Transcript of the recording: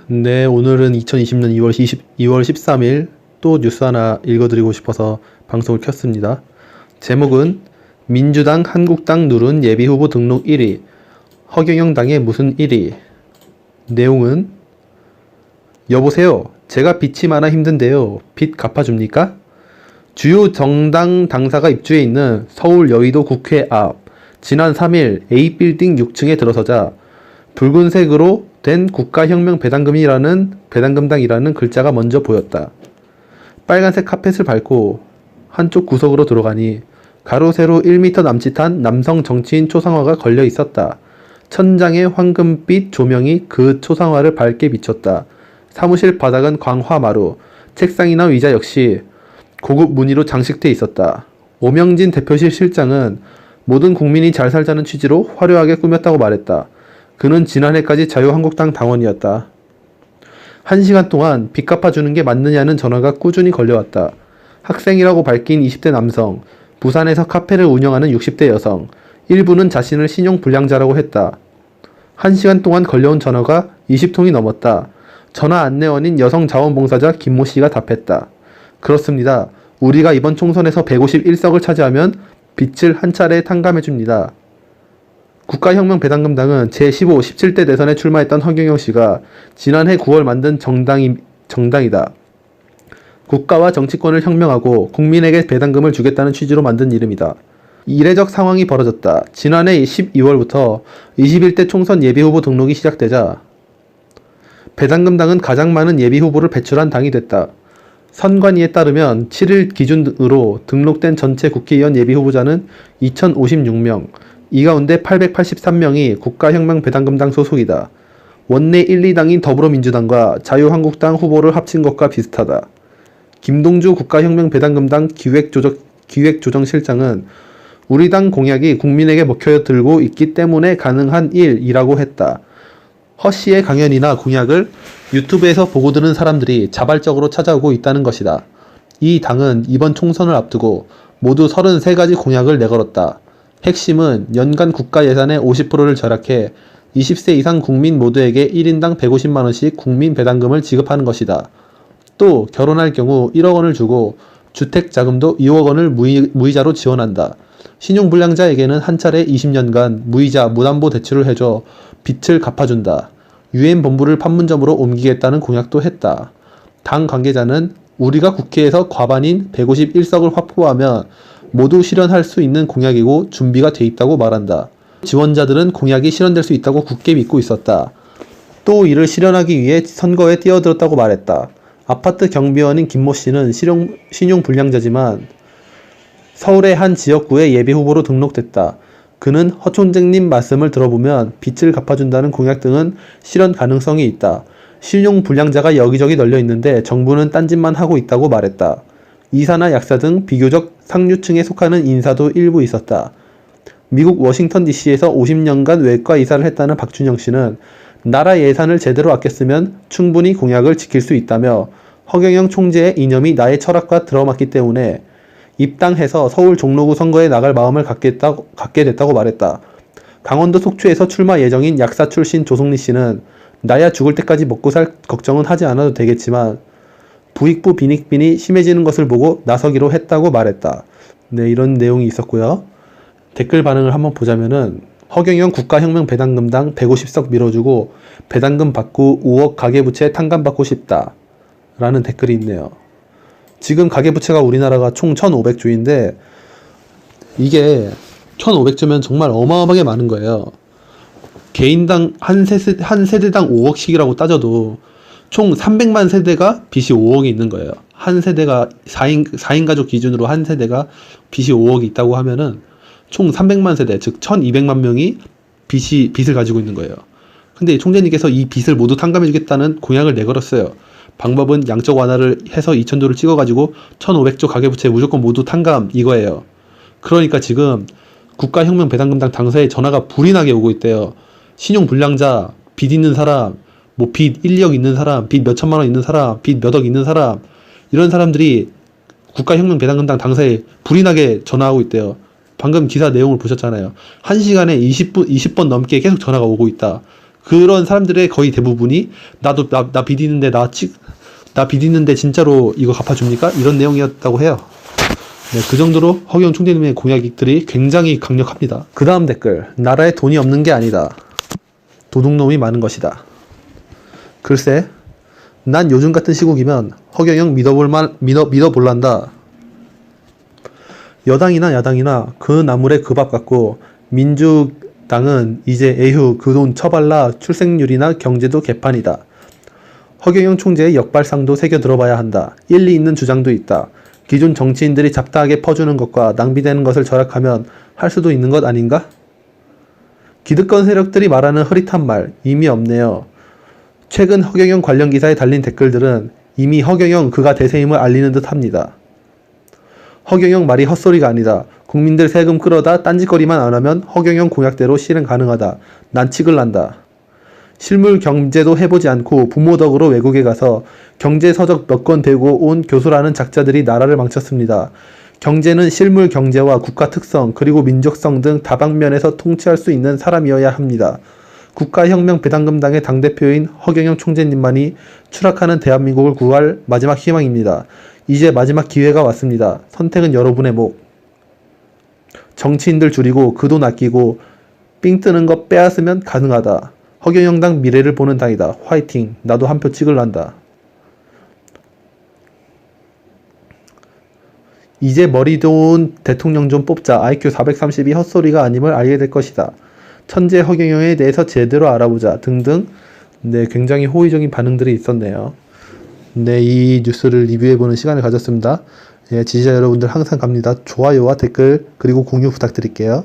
네, 오늘은 2020년 2월 13일 또 뉴스 하나 읽어드리고 싶어서 방송을 켰습니다. 제목은 민주당, 한국당 누른 예비후보 등록 1위, 허경영 당의 무슨 1위. 내용은 여보세요. 제가 빚이 많아 힘든데요. 빚 갚아줍니까? 주요 정당 당사가 입주해 있는 서울 여의도 국회 앞 지난 3일 A빌딩 6층에 들어서자 붉은색으로 된 배당금당이라는 글자가 먼저 보였다. 빨간색 카펫을 밟고 한쪽 구석으로 들어가니 가로 세로 1m 남짓한 남성 정치인 초상화가 걸려 있었다. 천장의 황금빛 조명이 그 초상화를 밝게 비췄다. 사무실 바닥은 광화마루, 책상이나 의자 역시 고급 무늬로 장식돼 있었다. 오명진 대표실 실장은 모든 국민이 잘 살자는 취지로 화려하게 꾸몄다고 말했다. 그는 지난해까지 자유한국당 당원이었다. 1시간 동안 빚 갚아주는 게 맞느냐는 전화가 꾸준히 걸려왔다. 학생이라고 밝힌 20대 남성, 부산에서 카페를 운영하는 60대 여성, 일부는 자신을 신용불량자라고 했다. 1시간 동안 걸려온 전화가 20통이 넘었다. 전화 안내원인 여성자원봉사자 김모 씨가 답했다. 그렇습니다. 우리가 이번 총선에서 151석을 차지하면 빚을 한 차례 탕감해줍니다. 국가혁명배당금당은 제15, 17대 대선에 출마했던 허경영 씨가 지난해 9월 만든 정당이다. 국가와 정치권을 혁명하고 국민에게 배당금을 주겠다는 취지로 만든 이름이다. 이례적 상황이 벌어졌다. 지난해 12월부터 21대 총선 예비후보 등록이 시작되자 배당금당은 가장 많은 예비후보를 배출한 당이 됐다. 선관위에 따르면 7일 기준으로 등록된 전체 국회의원 예비후보자는 2056명, 이 가운데 883명이 국가혁명배당금당 소속이다. 원내 1, 2당인 더불어민주당과 자유한국당 후보를 합친 것과 비슷하다. 김동주 국가혁명배당금당 기획조정실장은 우리 당 공약이 국민에게 먹혀들고 있기 때문에 가능한 일이라고 했다. 허 씨의 강연이나 공약을 유튜브에서 보고 들은 사람들이 자발적으로 찾아오고 있다는 것이다. 이 당은 이번 총선을 앞두고 모두 33가지 공약을 내걸었다. 핵심은 연간 국가 예산의 50%를 절약해 20세 이상 국민 모두에게 1인당 150만원씩 국민 배당금을 지급하는 것이다. 또 결혼할 경우 1억 원을 주고 주택자금도 2억 원을 무이자로 지원한다. 신용불량자에게는 한 차례 20년간 무이자 무담보 대출을 해줘 빚을 갚아준다. 유엔 본부를 판문점으로 옮기겠다는 공약도 했다. 당 관계자는 우리가 국회에서 과반인 151석을 확보하면 모두 실현할 수 있는 공약이고 준비가 돼 있다고 말한다. 지원자들은 공약이 실현될 수 있다고 굳게 믿고 있었다. 또 이를 실현하기 위해 선거에 뛰어들었다고 말했다. 아파트 경비원인 김모 씨는 신용불량자지만 서울의 한 지역구의 예비후보로 등록됐다. 그는 허 총장님 말씀을 들어보면 빚을 갚아준다는 공약 등은 실현 가능성이 있다. 신용불량자가 여기저기 널려 있는데 정부는 딴짓만 하고 있다고 말했다. 이사나 약사 등 비교적 상류층에 속하는 인사도 일부 있었다. 미국 워싱턴 DC에서 50년간 외과 이사를 했다는 박준영 씨는 나라 예산을 제대로 아꼈으면 충분히 공약을 지킬 수 있다며 허경영 총재의 이념이 나의 철학과 들어맞기 때문에 입당해서 서울 종로구 선거에 나갈 마음을 갖게 됐다고 말했다. 강원도 속초에서 출마 예정인 약사 출신 조성리 씨는 나야 죽을 때까지 먹고 살 걱정은 하지 않아도 되겠지만 부익부 빈익빈이 심해지는 것을 보고 나서기로 했다고 말했다. 네, 이런 내용이 있었고요. 댓글 반응을 한번 보자면은 허경영 국가혁명배당금당 150석 밀어주고 배당금 받고 5억 가계부채 탕감받고 싶다 라는 댓글이 있네요. 지금 가계부채가 우리나라가 총 1500조인데 이게 1500조면 정말 어마어마하게 많은 거예요. 개인당 한 세대당 5억씩이라고 따져도 총 300만 세대가 빚이 5억이 있는 거예요. 한 세대가 4인 가족 기준으로 한 세대가 빚이 5억이 있다고 하면은 총 300만 세대, 즉 1200만 명이 빚을 가지고 있는 거예요. 근데 총재님께서 이 빚을 모두 탕감해주겠다는 공약을 내걸었어요. 방법은 양적 완화를 해서 2000조를 찍어가지고 1500조 가계부채 무조건 모두 탕감 이거예요. 그러니까 지금 국가혁명배당금당 당사에 전화가 불이 나게 오고 있대요. 신용불량자, 빚 있는 사람, 뭐 빚 1, 2억 있는 사람, 빚 몇 천만 원 있는 사람, 빚 몇 억 있는 사람, 이런 사람들이 국가혁명배당금당 당사에 불이 나게 전화하고 있대요. 방금 기사 내용을 보셨잖아요. 1시간에 20번 넘게 계속 전화가 오고 있다. 그런 사람들의 거의 대부분이 나 비디는데 진짜로 이거 갚아줍니까? 이런 내용이었다고 해요. 네, 그 정도로 허경영 총재님의 공약들이 굉장히 강력합니다. 그 다음 댓글. 나라에 돈이 없는 게 아니다. 도둑놈이 많은 것이다. 글쎄, 난 요즘 같은 시국이면 허경영 믿어볼란다. 여당이나 야당이나 그 나물에 그 밥 같고, 민주당은 이제 에휴 그 돈 처발라 출생률이나 경제도 개판이다. 허경영 총재의 역발상도 새겨 들어봐야 한다. 일리 있는 주장도 있다. 기존 정치인들이 잡다하게 퍼주는 것과 낭비되는 것을 절약하면 할 수도 있는 것 아닌가? 기득권 세력들이 말하는 흐릿한 말 의미 없네요. 최근 허경영 관련 기사에 달린 댓글들은 이미 허경영 그가 대세임을 알리는 듯 합니다. 허경영 말이 헛소리가 아니다. 국민들 세금 끌어다 딴짓거리만 안 하면 허경영 공약대로 실행 가능하다. 난 치글 난다. 실물 경제도 해보지 않고 부모 덕으로 외국에 가서 경제 서적 몇 권 대고 온 교수라는 작자들이 나라를 망쳤습니다. 경제는 실물 경제와 국가 특성 그리고 민족성 등 다방면에서 통치할 수 있는 사람이어야 합니다. 국가혁명 배당금당의 당대표인 허경영 총재님만이 추락하는 대한민국을 구할 마지막 희망입니다. 이제 마지막 기회가 왔습니다. 선택은 여러분의 목. 정치인들 줄이고 그 돈 아끼고 삥 뜨는 거 빼앗으면 가능하다. 허경영당 미래를 보는 당이다. 화이팅. 나도 한 표 찍을란다. 이제 머리 좋은 대통령 좀 뽑자. IQ 432 헛소리가 아님을 알게 될 것이다. 천재 허경영에 대해서 제대로 알아보자. 등등. 네, 굉장히 호의적인 반응들이 있었네요. 네, 이 뉴스를 리뷰해보는 시간을 가졌습니다. 예, 지지자 여러분들 항상 갑니다. 좋아요와 댓글 그리고 공유 부탁드릴게요.